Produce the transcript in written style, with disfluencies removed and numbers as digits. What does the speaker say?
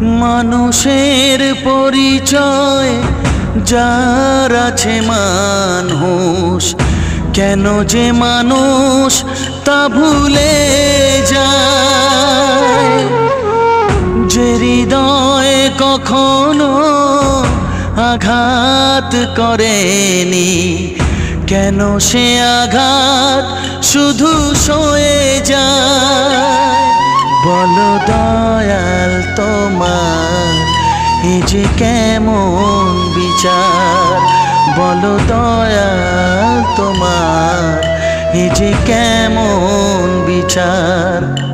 মানুষের পরিচয় যার আছে মানুষ, কেন যে মানুষ তা ভুলে যায়। যে হৃদয় কখনো আঘাত করেনি, কেন সে আঘাত শুধু সয়ে যায়। বলো দয়াল তোমার এ যে কেমন বিচার, বলো দয়াল তোমার এ যে কেমন বিচার।